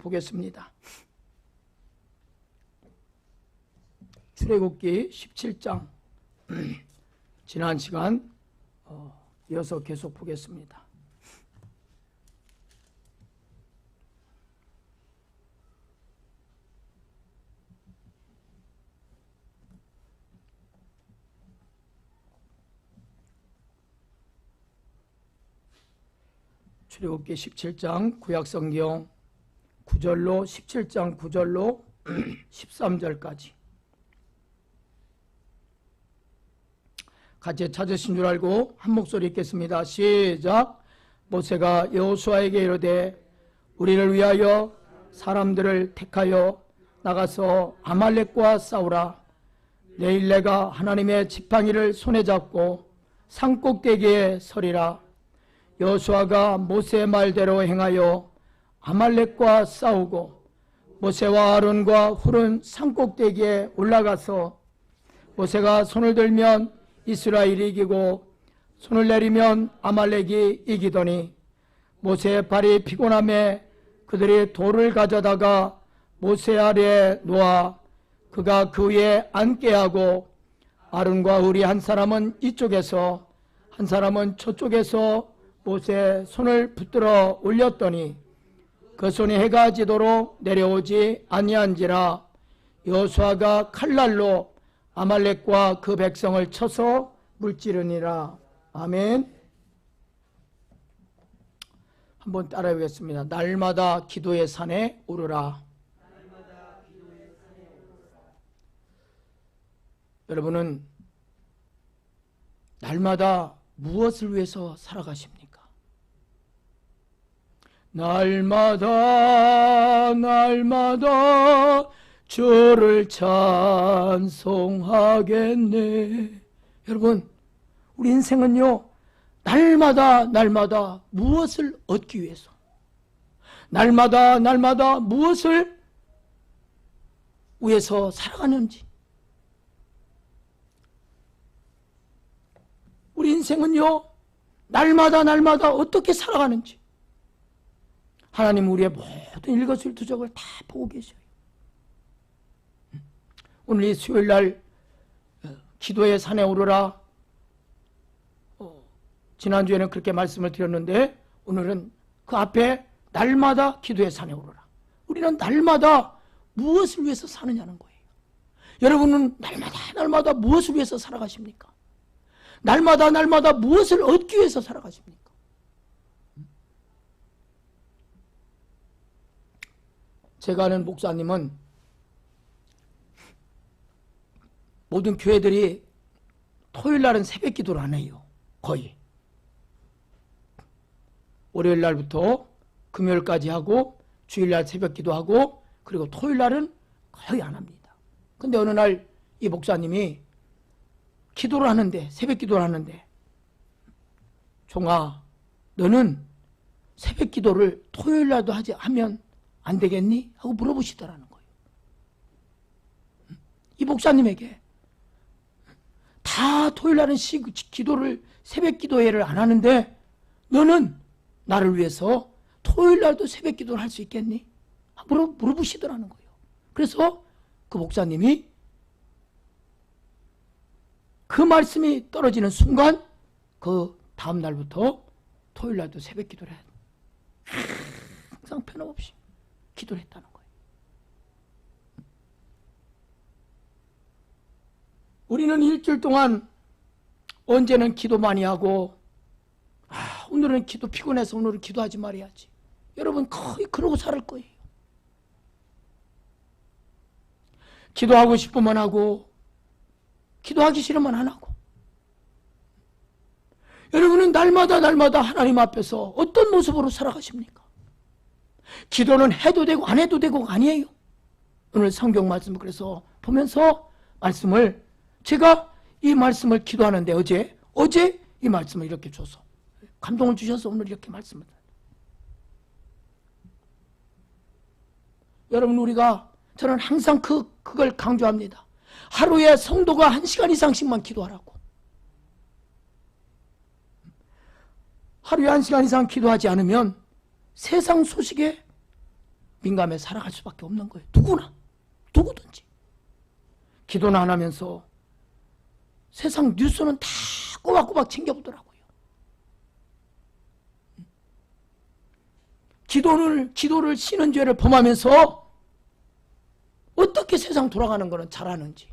보겠습니다. 출애굽기 17장 지난 시간 이어서 계속 보겠습니다. 출애굽기 17장 구약성경 9절로 17장 9절로 13절까지 같이 찾으신 줄 알고 한 목소리 읽겠습니다. 시작. 모세가 여호수아에게 이르되 우리를 위하여 사람들을 택하여 나가서 아말렉과 싸우라. 내일 내가 하나님의 지팡이를 손에 잡고 산꼭대기에 서리라. 여호수아가 모세의 말대로 행하여 아말렉과 싸우고 모세와 아론과 훌은 산꼭대기에 올라가서 모세가 손을 들면 이스라엘이 이기고 손을 내리면 아말렉이 이기더니 모세의 발이 피곤함에 그들이 돌을 가져다가 모세 아래에 놓아 그가 그 위에 앉게 하고 아론과 훌이 한 사람은 이쪽에서 한 사람은 저쪽에서 모세의 손을 붙들어 올렸더니 그 손이 해가 지도록 내려오지 아니한지라. 여호수아가 칼날로 아말렉과 그 백성을 쳐서 물찌르니라. 아멘. 한번 따라해 보겠습니다. 날마다 기도의 산에 오르라. 여러분은 날마다 무엇을 위해서 살아가십니까? 날마다 주를 찬송하겠네. 여러분, 우리 인생은요 날마다 무엇을 얻기 위해서, 날마다 무엇을 위해서 살아가는지, 우리 인생은요 날마다 어떻게 살아가는지 하나님 우리의 모든 일거수일투족을 다 보고 계셔요. 오늘 이 수요일날 기도의 산에 오르라, 지난주에는 그렇게 말씀을 드렸는데 오늘은 그 앞에 날마다 기도의 산에 오르라. 우리는 날마다 무엇을 위해서 사느냐는 거예요. 여러분은 날마다 무엇을 위해서 살아가십니까? 날마다 무엇을 얻기 위해서 살아가십니까? 제가 아는 목사님은 모든 교회들이 토요일 날은 새벽 기도를 안 해요. 거의 월요일 날부터 금요일까지 하고 주일 날 새벽 기도하고 그리고 토요일 날은 거의 안 합니다. 근데 어느 날 이 목사님이 기도를 하는데, 새벽 기도를 하는데, 종아, 너는 새벽 기도를 토요일 날도 하면 안 되겠니? 하고 물어보시더라는 거예요. 이 목사님에게 다 토요일 날은 기도를, 새벽 기도회를 안 하는데 너는 나를 위해서 토요일 날도 새벽 기도를 할 수 있겠니? 물어보시더라는 거예요. 그래서 그 목사님이 그 말씀이 떨어지는 순간 그 다음 날부터 토요일 날도 새벽 기도를 해요. 항상 편함없이 기도를 했다는 거예요. 우리는 일주일 동안 언제는 기도 많이 하고 오늘은 기도 피곤해서 오늘은 기도하지 말아야지. 여러분 거의 그러고 살 거예요. 기도하고 싶으면 하고 기도하기 싫으면 안 하고. 여러분은 날마다 하나님 앞에서 어떤 모습으로 살아가십니까? 기도는 해도 되고 안 해도 되고가 아니에요. 오늘 성경 말씀을 그래서 보면서 제가 이 말씀을 기도하는데 어제 이 말씀을 이렇게 줘서 감동을 주셔서 오늘 이렇게 말씀을. 여러분 저는 항상 그걸 강조합니다. 하루에 성도가 1시간 이상씩만 기도하라고. 하루에 1시간 이상 기도하지 않으면 세상 소식에 민감해 살아갈 수밖에 없는 거예요. 누구나, 누구든지. 기도는 안 하면서 세상 뉴스는 다 꼬박꼬박 챙겨보더라고요. 기도를 쉬는 죄를 범하면서 어떻게 세상 돌아가는 거는 잘 아는지.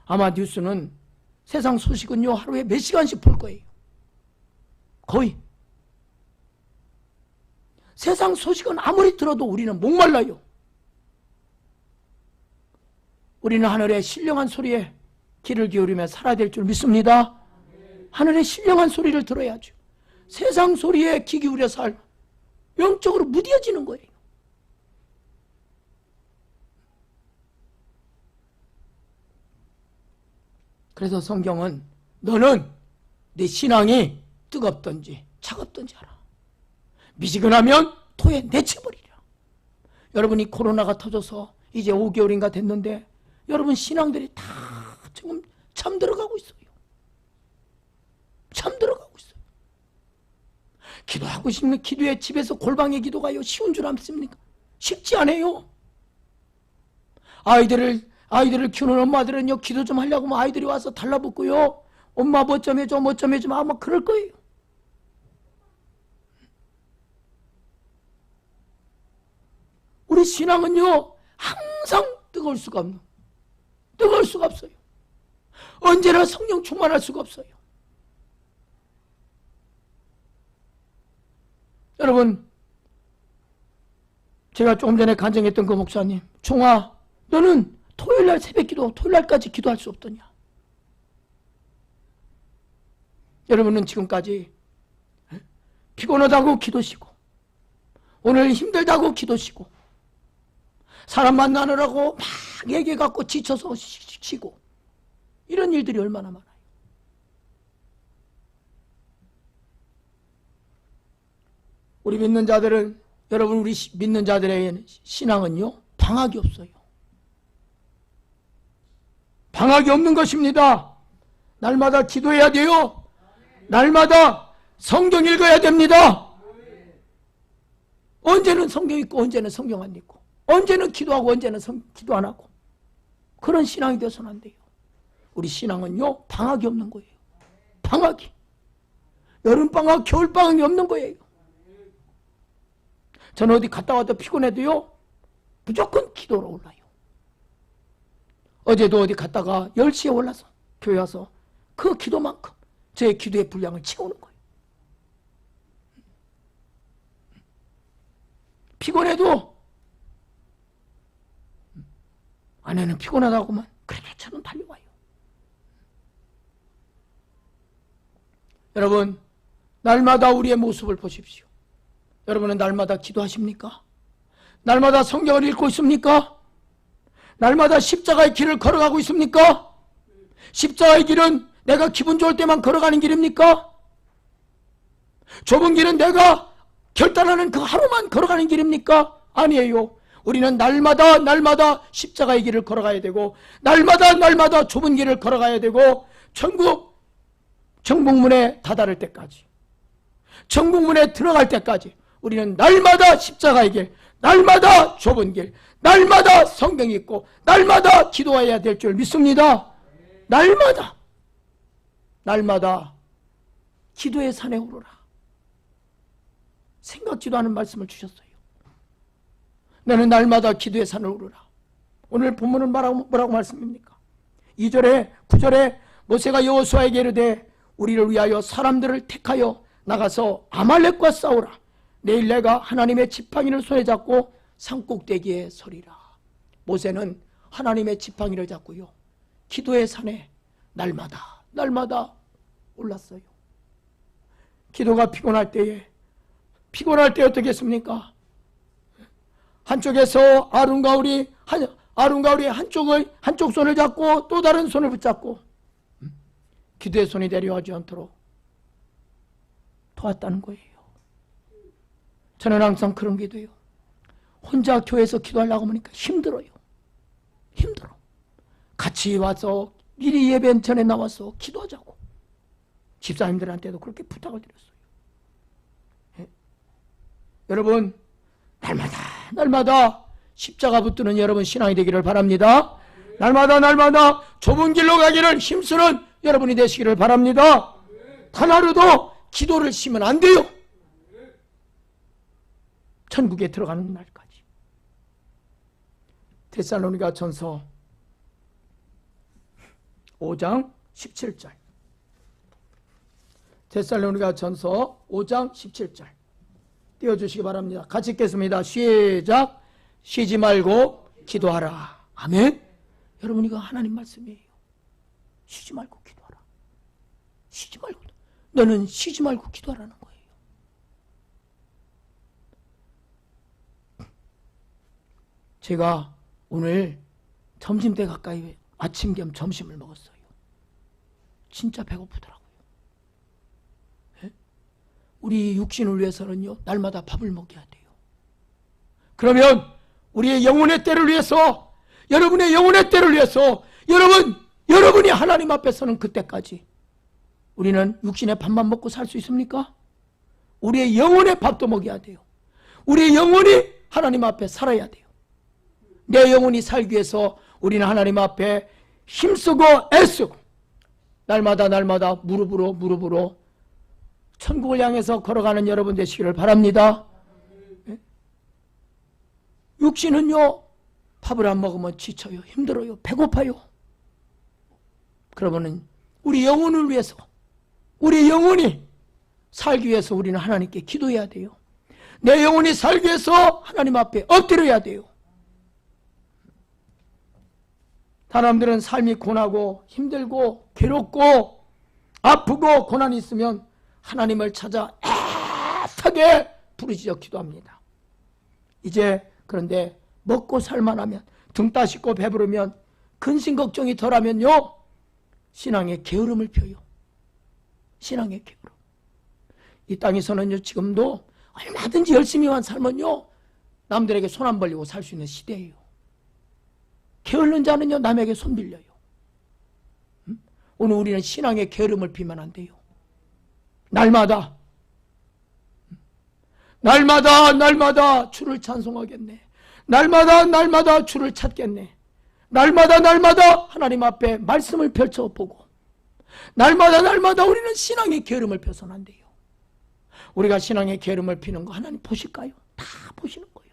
아마 뉴스는 세상 소식은요 하루에 몇 시간씩 볼 거예요. 거의. 세상 소식은 아무리 들어도 우리는 목말라요. 우리는 하늘의 신령한 소리에 귀를 기울이며 살아야 될 줄 믿습니다. 하늘의 신령한 소리를 들어야죠. 세상 소리에 귀 기울여 살 영적으로 무뎌지는 거예요. 그래서 성경은 너는 네 신앙이 뜨겁든지 차갑든지 알아. 미지근하면 토에 내쳐버리라. 여러분이 코로나가 터져서 이제 5개월인가 됐는데 여러분 신앙들이 다 지금 잠들어가고 있어요. 잠들어가고 있어요. 기도하고 싶은 기도에 집에서 골방에 기도가요 쉬운 줄 아십니까? 쉽지 않아요. 아이들을 키우는 엄마들은요 기도 좀 하려고 하면 아이들이 와서 달라붙고요. 엄마 뭐 좀 해줘 뭐 좀 해줘 아마 그럴 거예요. 우리 신앙은요 항상 뜨거울 수가 없어요. 언제나 성령 충만할 수가 없어요. 여러분, 제가 조금 전에 간증했던 그 목사님, 종아, 너는 토요일날 새벽기도, 토요일날까지 기도할 수 없더냐? 여러분은 지금까지 피곤하다고 기도시고, 오늘 힘들다고 기도시고, 사람 만나느라고 막 얘기해갖고 지쳐서 쉬고, 이런 일들이 얼마나 많아요. 우리 믿는 자들은, 여러분 우리 믿는 자들의 신앙은요 방학이 없어요. 방학이 없는 것입니다. 날마다 기도해야 돼요. 날마다 성경 읽어야 됩니다. 언제는 성경 읽고 언제는 성경 안 읽고, 언제는 기도하고 언제는 기도 안 하고, 그런 신앙이 되어서는 안 돼요. 우리 신앙은요 방학이 없는 거예요. 방학이 여름방학 겨울방학이 없는 거예요. 저는 어디 갔다 와도 피곤해도요 무조건 기도로 올라요. 어제도 어디 갔다가 10시에 올라서 교회 와서 그 기도만큼 저의 기도의 분량을 채우는 거예요. 피곤해도 아내는 피곤하다고만 그래도 저는 달려와요. 여러분, 날마다 우리의 모습을 보십시오. 여러분은 날마다 기도하십니까? 날마다 성경을 읽고 있습니까? 날마다 십자가의 길을 걸어가고 있습니까? 십자가의 길은 내가 기분 좋을 때만 걸어가는 길입니까? 좁은 길은 내가 결단하는 그 하루만 걸어가는 길입니까? 아니에요. 우리는 날마다 십자가의 길을 걸어가야 되고, 날마다 좁은 길을 걸어가야 되고, 정복문에 다다를 때까지, 정복문에 들어갈 때까지 우리는 날마다 십자가의 길, 날마다 좁은 길, 날마다 성경 읽고, 날마다 기도해야 될 줄 믿습니다. 날마다 기도의 산에 오르라. 생각지도 않은 말씀을 주셨어요. 너는 날마다 기도의 산을 오르라. 오늘 본문은 뭐라고 말씀입니까? 2절에 9절에 모세가 여호수아에게 이르되 우리를 위하여 사람들을 택하여 나가서 아말렉과 싸우라. 내일 내가 하나님의 지팡이를 손에 잡고 산꼭대기에 서리라. 모세는 하나님의 지팡이를 잡고요 기도의 산에 날마다 올랐어요. 기도가 피곤할 때 어떻게 했습니까? 한쪽에서 아론과 우리 한쪽 손을 잡고 또 다른 손을 붙잡고 기도의 손이 내려가지 않도록 도왔다는 거예요. 저는 항상 그런 기도예요. 혼자 교회에서 기도하려고 하니까 힘들어요. 같이 와서 미리 예배 전에 나와서 기도하자고 집사님들한테도 그렇게 부탁을 드렸어요. 예? 여러분, 날마다 십자가 붙드는 여러분 신앙이 되기를 바랍니다. 날마다 좁은 길로 가기를 힘쓰는 여러분이 되시기를 바랍니다. 단 하루도 기도를 쉬면 안 돼요. 천국에 들어가는 날까지. 데살로니가 전서 5장 17절. 데살로니가 전서 5장 17절. 띄워주시기 바랍니다. 같이 읽겠습니다. 시작. 쉬지 말고 기도하라. 아멘. 여러분, 이거 하나님 말씀이에요. 쉬지 말고 기도하라. 쉬지 말고. 너는 쉬지 말고 기도하라는 거예요. 제가 오늘 점심때 가까이 아침 겸 점심을 먹었어요. 진짜 배고프더라고요. 네? 우리 육신을 위해서는요, 날마다 밥을 먹여야 돼요. 그러면 우리의 영혼의 때를 위해서, 여러분의 영혼의 때를 위해서, 여러분이 하나님 앞에 서는 그때까지 우리는 육신의 밥만 먹고 살 수 있습니까? 우리의 영혼의 밥도 먹여야 돼요. 우리의 영혼이 하나님 앞에 살아야 돼요. 내 영혼이 살기 위해서 우리는 하나님 앞에 힘쓰고 애쓰고 날마다 무릎으로 천국을 향해서 걸어가는 여러분 되시기를 바랍니다. 육신은요, 밥을 안 먹으면 지쳐요, 힘들어요, 배고파요. 그러면은 우리 영혼을 위해서, 우리 영혼이 살기 위해서 우리는 하나님께 기도해야 돼요. 내 영혼이 살기 위해서 하나님 앞에 엎드려야 돼요. 사람들은 삶이 고나고 힘들고 괴롭고 아프고 고난이 있으면 하나님을 찾아 애타게 부르짖어 기도합니다. 이제 그런데 먹고 살만하면, 등 따숩고 배부르면, 근심 걱정이 덜하면요, 신앙의 게으름을 펴요. 신앙의 게으름. 이 땅에서는요, 지금도 얼마든지 열심히만 살면요, 남들에게 손 안 벌리고 살 수 있는 시대예요. 게으른 자는요, 남에게 손 빌려요. 오늘 우리는 신앙의 게으름을 피면 안 돼요. 날마다 주를 찬송하겠네. 날마다 주를 찾겠네. 날마다 하나님 앞에 말씀을 펼쳐보고, 날마다 우리는 신앙의 게으름을 펴서는 안 돼요. 우리가 신앙의 게으름을 피는 거 하나님 보실까요? 다 보시는 거예요.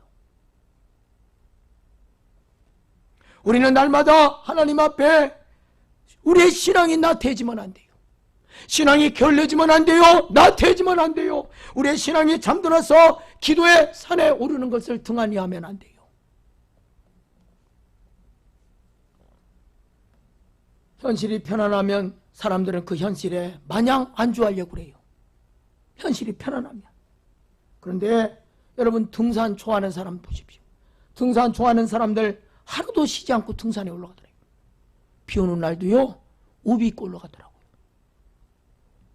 우리는 날마다 하나님 앞에 우리의 신앙이 나태해지면 안 돼요. 신앙이 게을러지면 안 돼요. 나태해지면 안 돼요. 우리의 신앙이 잠들어서 기도의 산에 오르는 것을 등한히 하면 안 돼요. 현실이 편안하면 사람들은 그 현실에 마냥 안주하려고 그래요. 현실이 편안하면. 그런데 여러분, 등산 좋아하는 사람 보십시오. 등산 좋아하는 사람들 하루도 쉬지 않고 등산에 올라가더라고요. 비 오는 날도요, 우비 입고 올라가더라고요.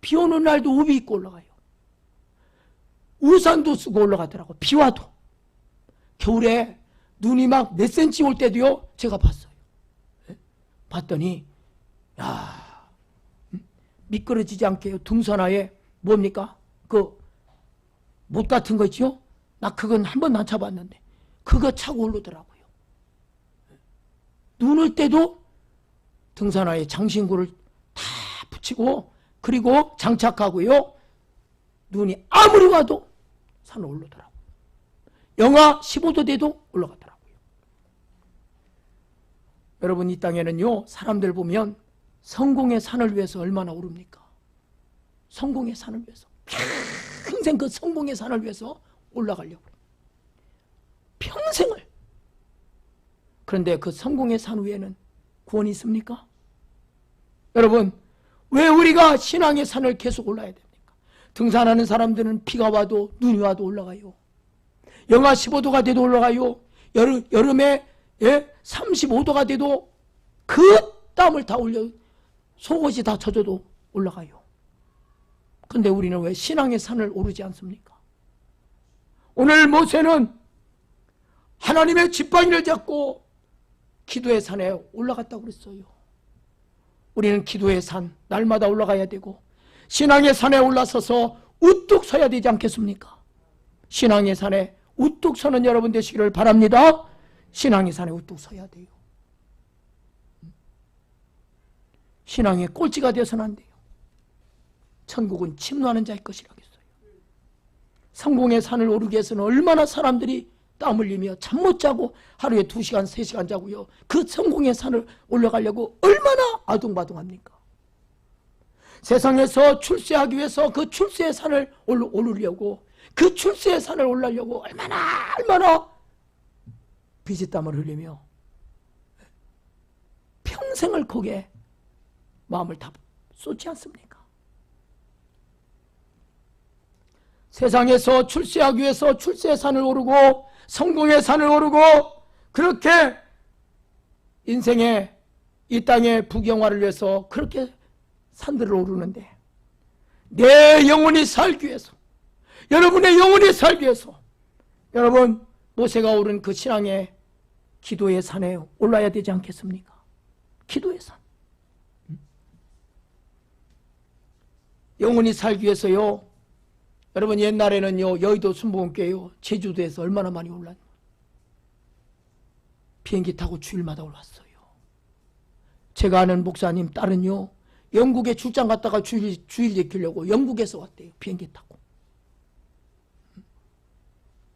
비 오는 날도 우비 입고 올라가요. 우산도 쓰고 올라가더라고요. 비 와도. 겨울에 눈이 막 몇 센치 올 때도요, 제가 봤어요. 봤더니 미끄러지지 않게 등산화에 뭡니까? 그 못 같은 거 있죠? 나 그건 한 번도 안 차봤는데 그거 차고 오르더라고요. 눈 올 때도 등산화에 장신구를 다 붙이고, 그리고 장착하고요, 눈이 아무리 와도 산을 오르더라고요. 영하 15도 돼도 올라가더라고요. 여러분, 이 땅에는요, 사람들 보면 성공의 산을 위해서 얼마나 오릅니까? 성공의 산을 위해서 평생 그 성공의 산을 위해서 올라가려고 해요. 평생을. 그런데 그 성공의 산 위에는 구원이 있습니까? 여러분, 왜 우리가 신앙의 산을 계속 올라야 됩니까? 등산하는 사람들은 비가 와도 눈이 와도 올라가요. 영하 15도가 돼도 올라가요. 여름에 35도가 돼도 그 땀을 다 올려, 속옷이 다 젖어도 올라가요. 근데 우리는 왜 신앙의 산을 오르지 않습니까? 오늘 모세는 하나님의 지팡이를 잡고 기도의 산에 올라갔다고 그랬어요. 우리는 기도의 산 날마다 올라가야 되고, 신앙의 산에 올라서서 우뚝 서야 되지 않겠습니까? 신앙의 산에 우뚝 서는 여러분 되시기를 바랍니다. 신앙의 산에 우뚝 서야 돼요. 신앙의 꼴찌가 되어서는 안 돼요. 천국은 침노하는 자의 것이라겠어요. 성공의 산을 오르기 위해서는 얼마나 사람들이 땀 흘리며 잠 못 자고 하루에 2시간, 3시간 자고요. 그 성공의 산을 올라가려고 얼마나 아둥바둥합니까? 세상에서 출세하기 위해서 그 출세의 산을 오르려고, 그 출세의 산을 올라려고 얼마나 비지땀을 흘리며 평생을 거기에 마음을 다 쏟지 않습니까? 세상에서 출세하기 위해서 출세의 산을 오르고 성공의 산을 오르고 그렇게 인생의 이 땅의 부경화를 위해서 그렇게 산들을 오르는데, 내 영혼이 살기 위해서, 여러분의 영혼이 살기 위해서 여러분 모세가 오른 그 신앙의 기도의 산에 올라야 되지 않겠습니까? 기도의 산. 영혼이 살기 위해서요. 여러분 옛날에는요, 여의도 순복음교회요, 제주도에서 얼마나 많이 올랐냐. 비행기 타고 주일마다 올랐어요. 제가 아는 목사님 딸은요, 영국에 출장 갔다가 주일 지키려고 영국에서 왔대요. 비행기 타고.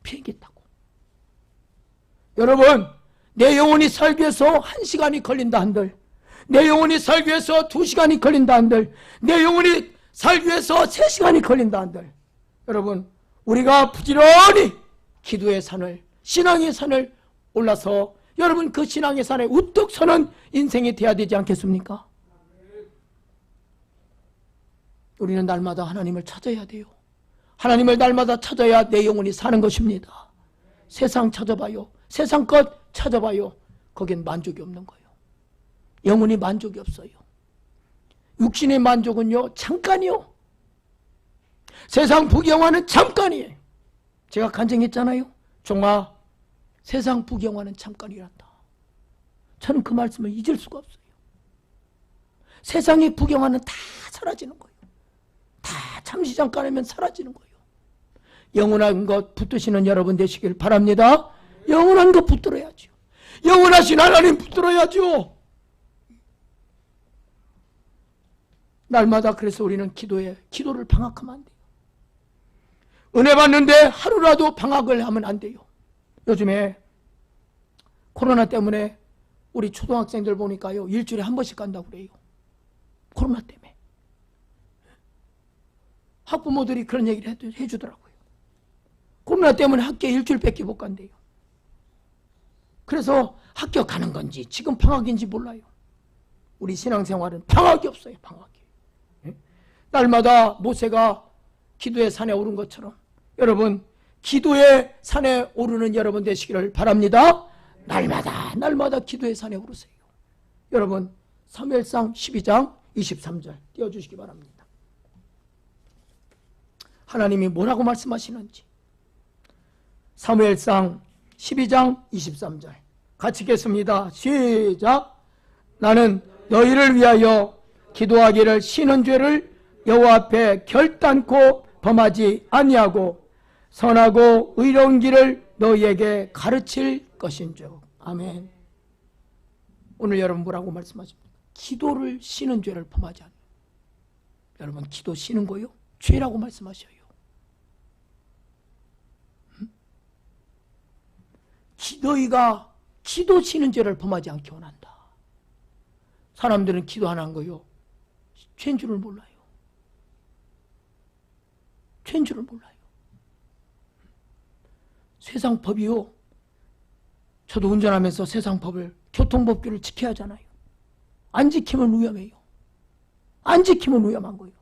비행기 타고. 여러분, 내 영혼이 살기 위해서 1시간이 걸린다 한들, 내 영혼이 살기 위해서 2시간이 걸린다 한들, 내 영혼이 살기 위해서 3시간이 걸린다 한들, 여러분 우리가 부지런히 기도의 산을, 신앙의 산을 올라서 여러분 그 신앙의 산에 우뚝 서는 인생이 돼야 되지 않겠습니까? 우리는 날마다 하나님을 찾아야 돼요. 하나님을 날마다 찾아야 내 영혼이 사는 것입니다. 세상 찾아봐요. 세상 것 찾아봐요. 거긴 만족이 없는 거예요. 영혼이 만족이 없어요. 육신의 만족은요, 잠깐이요. 세상 부경화는 잠깐이에요. 제가 간증했잖아요. 종아, 세상 부경화는 잠깐이란다. 저는 그 말씀을 잊을 수가 없어요. 세상의 부경화는 다 사라지는 거예요. 다 잠시 잠깐이면 사라지는 거예요. 영원한 것 붙드시는 여러분 되시길 바랍니다. 영원한 것 붙들어야죠. 영원하신 하나님 붙들어야죠. 날마다 그래서 우리는 기도를 방학하면 안 돼요. 은혜 받는데 하루라도 방학을 하면 안 돼요. 요즘에 코로나 때문에 우리 초등학생들 보니까요, 일주일에 한 번씩 간다고 그래요. 코로나 때문에. 학부모들이 그런 얘기를 해주더라고요. 코로나 때문에 학교에 일주일밖에 못 간대요. 그래서 학교 가는 건지 지금 방학인지 몰라요. 우리 신앙생활은 방학이 없어요. 방학이. 날마다 모세가 기도의 산에 오른 것처럼 여러분 기도의 산에 오르는 여러분 되시기를 바랍니다. 날마다 기도의 산에 오르세요. 여러분 사무엘상 12장 23절 띄워주시기 바랍니다. 하나님이 뭐라고 말씀하시는지. 사무엘상 12장 23절 같이 읽겠습니다. 시작. 나는 너희를 위하여 기도하기를 쉬는 죄를 여호와 앞에 결단코 범하지 아니하고 선하고 의로운 길을 너희에게 가르칠 것인즉. 아멘. 오늘 여러분 뭐라고 말씀하십니까? 기도를 쉬는 죄를 범하지 않아요. 여러분 기도 쉬는 거요? 죄라고 말씀하셔요. 너희가 기도 쉬는 죄를 범하지 않기 원한다. 사람들은 기도 안 한 거요, 죄인 줄을 몰라요. 죄인 줄을 몰라요. 세상 법이요, 저도 운전하면서 세상 법을, 교통법규를 지켜야 하잖아요. 안 지키면 위험해요. 안 지키면 위험한 거예요.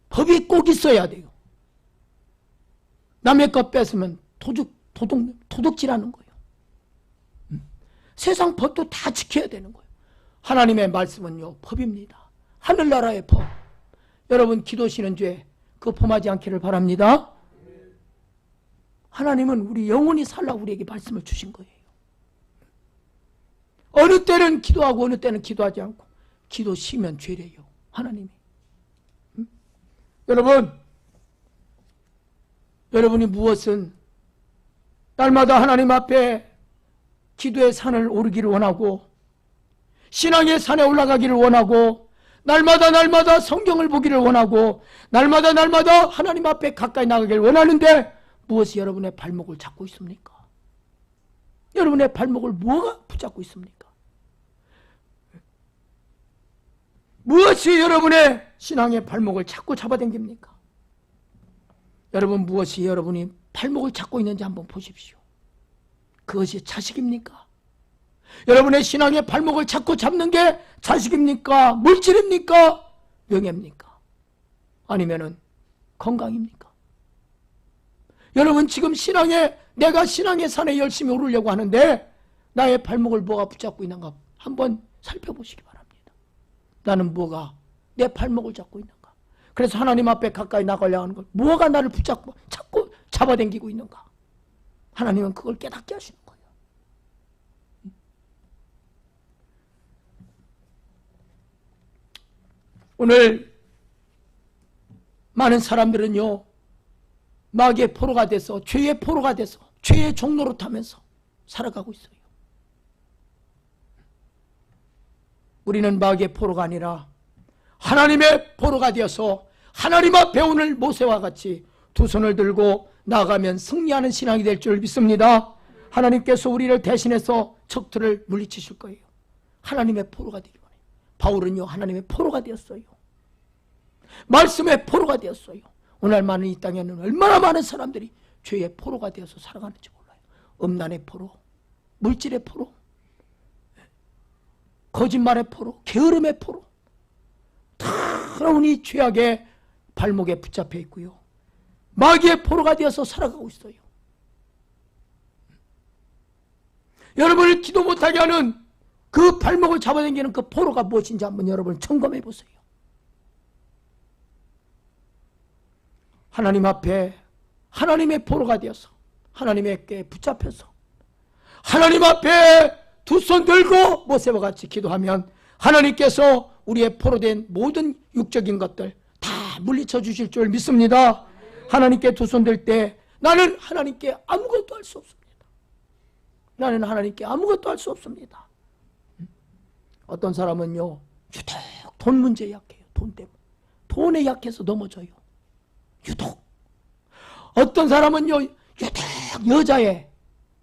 법이 꼭 있어야 돼요. 남의 것 뺏으면 도둑질하는 거예요. 세상 법도 다 지켜야 되는 거예요. 하나님의 말씀은요, 법입니다. 하늘나라의 법. 여러분 기도 쉬는 죄 그거 범하지 않기를 바랍니다. 하나님은 우리 영혼이 살라고 우리에게 말씀을 주신 거예요. 어느 때는 기도하고 어느 때는 기도하지 않고, 기도 쉬면 죄래요, 하나님이. 여러분 여러분이 무엇은 날마다 하나님 앞에 기도의 산을 오르기를 원하고 신앙의 산에 올라가기를 원하고 날마다 성경을 보기를 원하고 날마다 하나님 앞에 가까이 나가기를 원하는데 무엇이 여러분의 발목을 잡고 있습니까? 여러분의 발목을 뭐가 붙잡고 있습니까? 무엇이 여러분의 신앙의 발목을 자꾸 잡아당깁니까? 여러분 무엇이 여러분이 발목을 잡고 있는지 한번 보십시오. 그것이 자식입니까? 여러분의 신앙의 발목을 자꾸 잡는 게 자식입니까? 물질입니까? 명예입니까? 아니면은 건강입니까? 여러분 지금 내가 신앙의 산에 열심히 오르려고 하는데 나의 발목을 뭐가 붙잡고 있는가 한번 살펴보시기 바랍니다. 나는 뭐가 내 발목을 잡고 있는가? 그래서 하나님 앞에 가까이 나가려고 하는 걸 뭐가 나를 붙잡고 자꾸 잡아당기고 있는가? 하나님은 그걸 깨닫게 하시는 거예요. 오늘 많은 사람들은요 마귀의 포로가 돼서 죄의 포로가 돼서 죄의 종로로 타면서 살아가고 있어요. 우리는 마귀의 포로가 아니라 하나님의 포로가 되어서 하나님 앞에 오늘 모세와 같이 두 손을 들고 나아가면 승리하는 신앙이 될 줄 믿습니다. 하나님께서 우리를 대신해서 적들을 물리치실 거예요. 하나님의 포로가 되기 원해요. 바울은요 하나님의 포로가 되었어요. 말씀의 포로가 되었어요. 오늘 많은 이 땅에는 얼마나 많은 사람들이 죄의 포로가 되어서 살아가는지 몰라요. 음란의 포로, 물질의 포로, 거짓말의 포로, 게으름의 포로, 더러운 죄악의 발목에 붙잡혀 있고요. 마귀의 포로가 되어서 살아가고 있어요. 여러분을 기도 못하게 하는 그 발목을 잡아당기는 그 포로가 무엇인지 한번 여러분 점검해 보세요. 하나님 앞에 하나님의 포로가 되어서 하나님께 붙잡혀서 하나님 앞에 두 손 들고 모세와 같이 기도하면 하나님께서 우리의 포로된 모든 육적인 것들 다 물리쳐 주실 줄 믿습니다. 하나님께 두 손 들 때 나는 하나님께 아무것도 할 수 없습니다. 나는 하나님께 아무것도 할 수 없습니다. 어떤 사람은요 유독 돈 문제에 약해요. 돈 때문에 돈에 약해서 넘어져요. 유독 어떤 사람은요 유독 여자에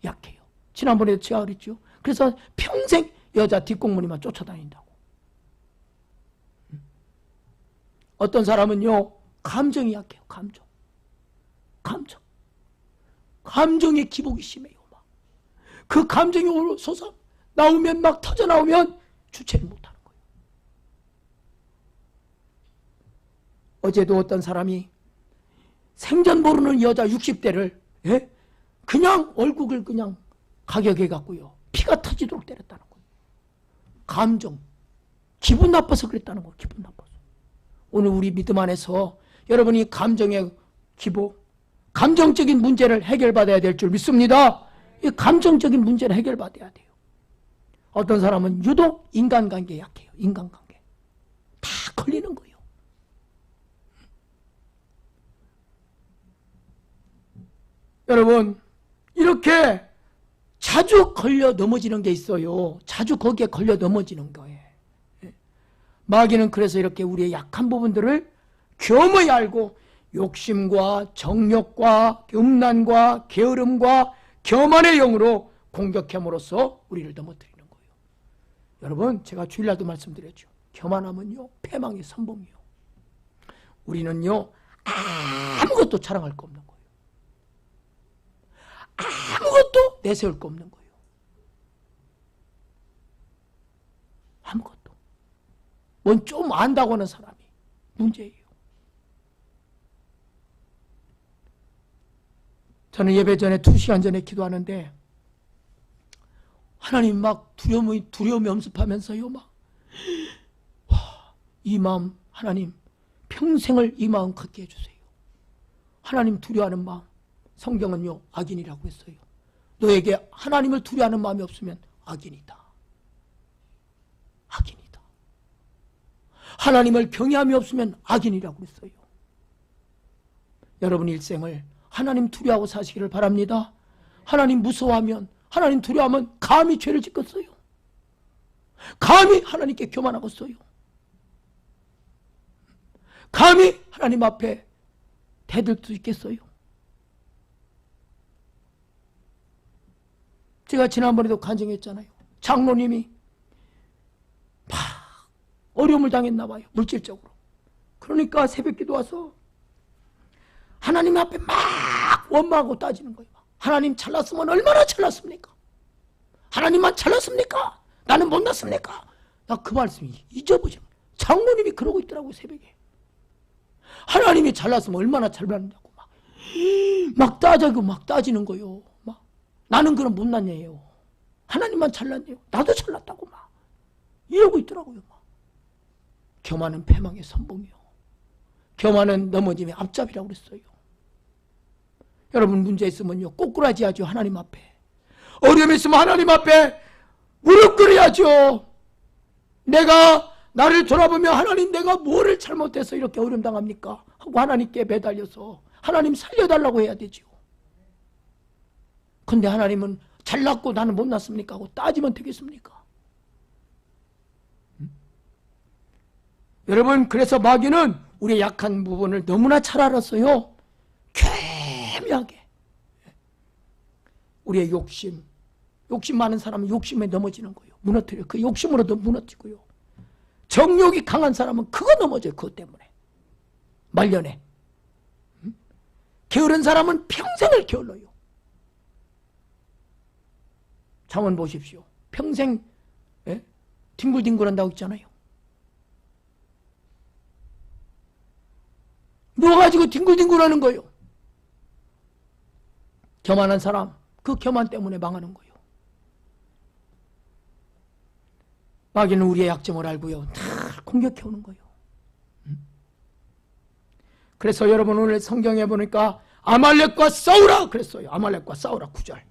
약해요. 지난번에도 제가 그랬죠. 그래서 평생 여자 뒷공무니만 쫓아다닌다고. 어떤 사람은요 감정이 약해요. 감정에 기복이 심해요. 막. 그 감정이 올라서서 나오면 막 터져 나오면 주체를 못하는 거예요. 어제도 어떤 사람이 생전 모르는 여자 60대를 그냥 얼굴을 그냥 가격해 갖고요 피가 터지도록 때렸다는 거예요. 감정, 기분 나빠서 그랬다는 거예요. 기분 나빠서. 오늘 우리 믿음 안에서 여러분이 감정의 기복, 감정적인 문제를 해결받아야 될 줄 믿습니다. 이 감정적인 문제를 해결받아야 돼요. 어떤 사람은 유독 인간관계에 약해요. 인간관계 다 걸리는 거예요. 여러분 이렇게 자주 걸려 넘어지는 게 있어요. 자주 거기에 걸려 넘어지는 거예요. 마귀는 그래서 이렇게 우리의 약한 부분들을 겸허히 알고 욕심과 정욕과 음란과 게으름과 교만의 영으로 공격함으로써 우리를 넘어뜨리는 거예요. 여러분 제가 주일날도 말씀드렸죠. 교만하면요 패망의 선봉이요. 우리는요 아무것도 자랑할 거 없는 거예요. 아무것도 내세울 거 없는 거예요. 아무것도. 뭔 좀 안다고 하는 사람이 문제예요. 저는 예배 전에 2시간 전에 기도하는데 하나님 막 두려움이 엄습하면서요 막 이 마음 하나님 평생을 이 마음 갖게 해주세요. 하나님 두려워하는 마음 성경은요 악인이라고 했어요. 너에게 하나님을 두려워하는 마음이 없으면 악인이다. 악인이다. 하나님을 경외함이 없으면 악인이라고 했어요. 여러분 일생을 하나님 두려워하고 사시기를 바랍니다. 하나님 무서워하면, 하나님 두려워하면 감히 죄를 짓겠어요? 감히 하나님께 교만하겠어요? 감히 하나님 앞에 대들 수 있겠어요? 제가 지난번에도 간증했잖아요. 장로님이 막 어려움을 당했나 봐요. 물질적으로. 그러니까 새벽기도 와서 하나님 앞에 막 원망하고 따지는 거예요. 하나님 잘났으면 얼마나 잘났습니까? 하나님만 잘났습니까? 나는 못났습니까? 나 그 말씀이 잊어보죠. 장로님이 그러고 있더라고요. 새벽에. 하나님이 잘났으면 얼마나 잘났냐고 막 따지고 막 따지는 거예요. 막 나는 그럼 못났냐요. 하나님만 잘났네요. 나도 잘났다고 막 이러고 있더라고요. 막. 교만은 패망의 선봉이요. 교만은 넘어짐의 앞잡이라고 그랬어요. 여러분 문제 있으면요 꼬꾸라지 하죠. 하나님 앞에. 어려움 있으면 하나님 앞에 무릎 꿇어야죠. 내가 나를 돌아보면 하나님 내가 뭐를 잘못해서 이렇게 어려움 당합니까? 하고 하나님께 매달려서 하나님 살려달라고 해야 되죠. 근데 하나님은 잘났고 나는 못났습니까? 하고 따지면 되겠습니까? 여러분 그래서 마귀는 우리의 약한 부분을 너무나 잘 알았어요. 교묘하게 우리의 욕심 많은 사람은 욕심에 넘어지는 거예요. 무너뜨려요. 그 욕심으로도 무너지고요. 정욕이 강한 사람은 그거 넘어져요. 그것 때문에 말년에. 게으른 사람은 평생을 게을러요. 잠언 보십시오. 평생 뒹굴뒹굴한다고 있잖아요. 누워가지고 뒹굴뒹굴하는 거예요. 교만한 사람 그 교만 때문에 망하는 거예요. 마귀는 우리의 약점을 알고요 다 공격해 오는 거예요. 그래서 여러분 오늘 성경에 보니까 아말렉과 싸우라 그랬어요. 아말렉과 싸우라 9절.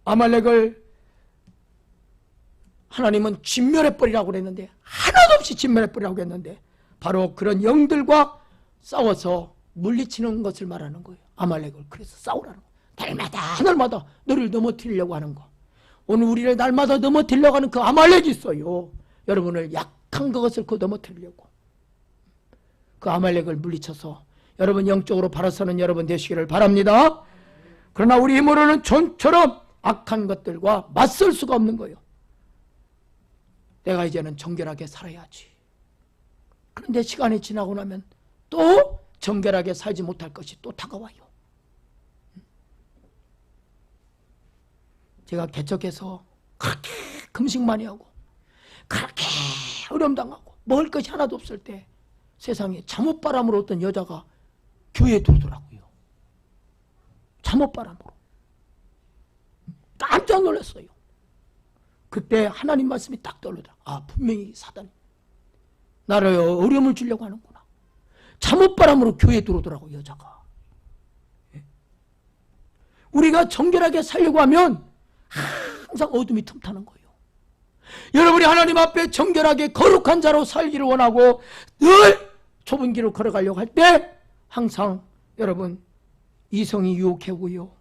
아말렉을 하나님은 진멸해버리라고 그랬는데 하나도 없이 진멸해버리라고 했는데 바로 그런 영들과 싸워서 물리치는 것을 말하는 거예요. 아말렉을. 그래서 싸우라는 거예요. 날마다 너를 넘어뜨리려고 하는 거. 오늘 우리를 날마다 넘어뜨리려고 하는 그 아말렉이 있어요. 여러분을 약한 그것을 그 넘어뜨리려고. 그 아말렉을 물리쳐서 여러분 영적으로 바라서는 여러분 되시기를 바랍니다. 그러나 우리 힘으로는 존처럼 악한 것들과 맞설 수가 없는 거예요. 내가 이제는 정결하게 살아야지. 그런데 시간이 지나고 나면 또 정결하게 살지 못할 것이 또 다가와요. 제가 개척해서 그렇게 금식 많이 하고 그렇게 어려움 당하고 먹을 것이 하나도 없을 때 세상에 잠옷바람으로 어떤 여자가 교회에 들어오더라고요. 잠옷바람으로. 깜짝 놀랐어요. 그때 하나님 말씀이 딱 떠오르더라. 아, 분명히 사단이 나를 어려움을 주려고 하는구나. 잠옷바람으로 교회에 들어오더라고 여자가. 우리가 정결하게 살려고 하면 항상 어둠이 틈타는 거예요. 여러분이 하나님 앞에 정결하게 거룩한 자로 살기를 원하고 늘 좁은 길을 걸어가려고 할 때 항상 여러분 이성이 유혹해오고요.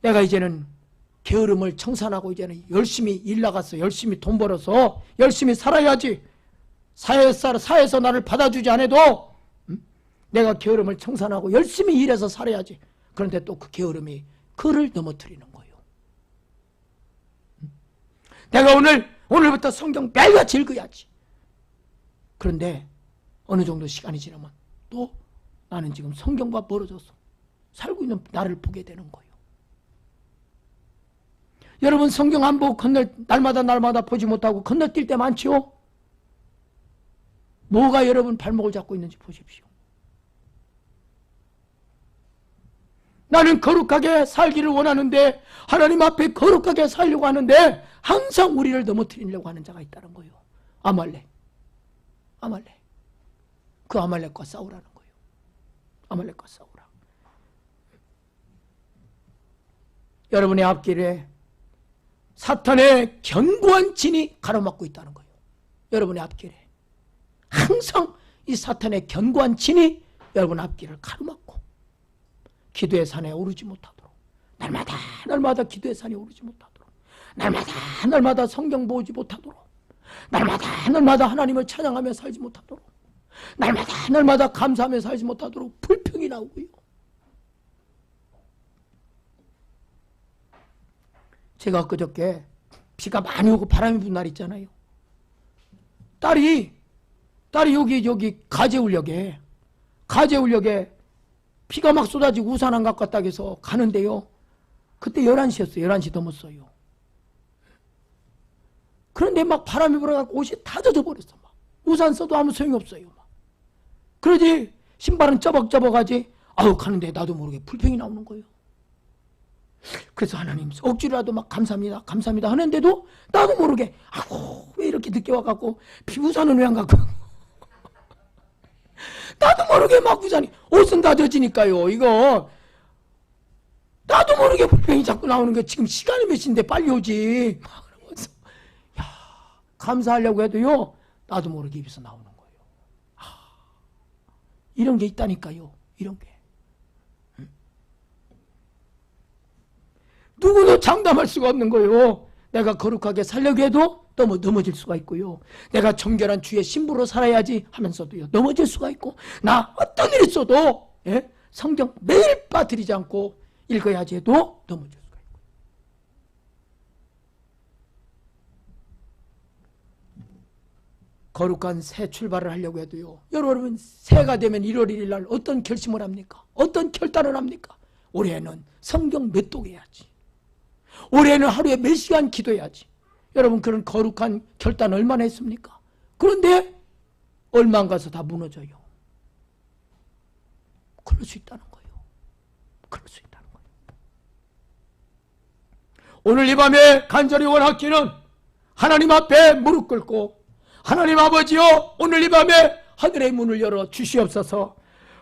내가 이제는 게으름을 청산하고 이제는 열심히 일 나가서 열심히 돈 벌어서 열심히 살아야지. 사회에서 나를 받아주지 않아도 내가 게으름을 청산하고 열심히 일해서 살아야지. 그런데 또 그 게으름이 그를 넘어뜨리는 거예요. 내가 오늘부터 성경 매일같이 읽어야지. 그런데 어느 정도 시간이 지나면 또 나는 지금 성경과 멀어져서 살고 있는 나를 보게 되는 거예요. 여러분 성경 한 복 날마다 보지 못하고 건너뛸 때 많지요? 뭐가 여러분 발목을 잡고 있는지 보십시오. 나는 거룩하게 살기를 원하는데 하나님 앞에 거룩하게 살려고 하는데 항상 우리를 넘어뜨리려고 하는 자가 있다는 거예요. 아말렉. 그 아말렉과 싸우라는 거예요. 아말렉과 싸우라. 여러분의 앞길에 사탄의 견고한 진이 가로막고 있다는 거예요. 여러분의 앞길에 항상 이 사탄의 견고한 진이 여러분 앞길을 가로막고 기도의 산에 오르지 못하도록, 날마다 기도의 산에 오르지 못하도록, 날마다 성경 보지 못하도록, 날마다 하나님을 찬양하며 살지 못하도록, 날마다 감사하며 살지 못하도록 불평이 나오고요. 제가 그저께 비가 많이 오고 바람이 부는 날 있잖아요. 딸이 여기 가재울역에 비가 막 쏟아지고 우산 안 갖고 갔다 해서 가는데요. 그때 11시였어요. 11시 넘었어요. 그런데 막 바람이 불어갖고 옷이 다 젖어버렸어. 막. 우산 써도 아무 소용이 없어요. 막. 그러지 신발은 쩌벅쩌벅하지. 아우 가는데 나도 모르게 불평이 나오는 거예요. 그래서 하나님 억지로라도 막 감사합니다 하는데도 나도 모르게 아우 왜 이렇게 늦게 와갖고 우산은 왜 안 갖고 나도 모르게 막 우산이 옷은 다 젖으니까요. 이거 나도 모르게 불평이 자꾸 나오는 게 지금 시간이 몇 시인데 빨리 오지. 막 그러면서 야 감사하려고 해도요 나도 모르게 입에서 나오는 거예요. 이런 게 있다니까요. 이런 게 누구도 장담할 수가 없는 거예요. 내가 거룩하게 살려고 해도 넘어질 수가 있고요. 내가 정결한 주의 신부로 살아야지 하면서도요 넘어질 수가 있고, 나 어떤 일이 있어도 성경 매일 빠뜨리지 않고 읽어야지 해도 넘어질 수가 있고. 거룩한 새 출발을 하려고 해도요 여러분 새해가 되면 1월 1일 날 어떤 결심을 합니까? 어떤 결단을 합니까? 올해는 성경 몇 독 해야지, 올해는 하루에 몇 시간 기도해야지. 여러분 그런 거룩한 결단 얼마나 했습니까? 그런데 얼마 안 가서 다 무너져요. 그럴 수 있다는 거예요. 그럴 수 있다는 거예요. 오늘 이 밤에 간절히 원하기는 하나님 앞에 무릎 꿇고, 하나님 아버지여 오늘 이 밤에 하늘의 문을 열어 주시옵소서.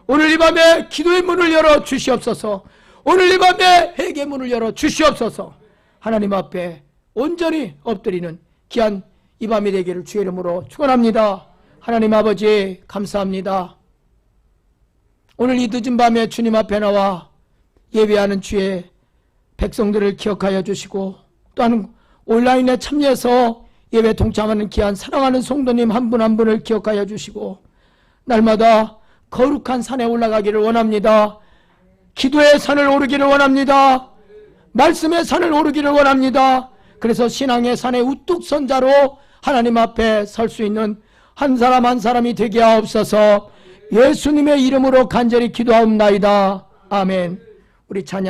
오늘 이 밤에 기도의 문을 열어 주시옵소서. 오늘 이 밤에 회개의 문을 열어 주시옵소서. 하나님 앞에 온전히 엎드리는 귀한 이 밤이 되기를 주의 이름으로 축원합니다. 하나님 아버지 감사합니다. 오늘 이 늦은 밤에 주님 앞에 나와 예배하는 주의 백성들을 기억하여 주시고, 또한 온라인에 참여해서 예배 동참하는 귀한 사랑하는 성도님 한 분 한 분을 기억하여 주시고, 날마다 거룩한 산에 올라가기를 원합니다. 기도의 산을 오르기를 원합니다. 말씀의 산을 오르기를 원합니다. 그래서 신앙의 산에 우뚝 선 자로 하나님 앞에 설 수 있는 한 사람 한 사람이 되게 하옵소서. 예수님의 이름으로 간절히 기도하옵나이다. 아멘. 우리 찬양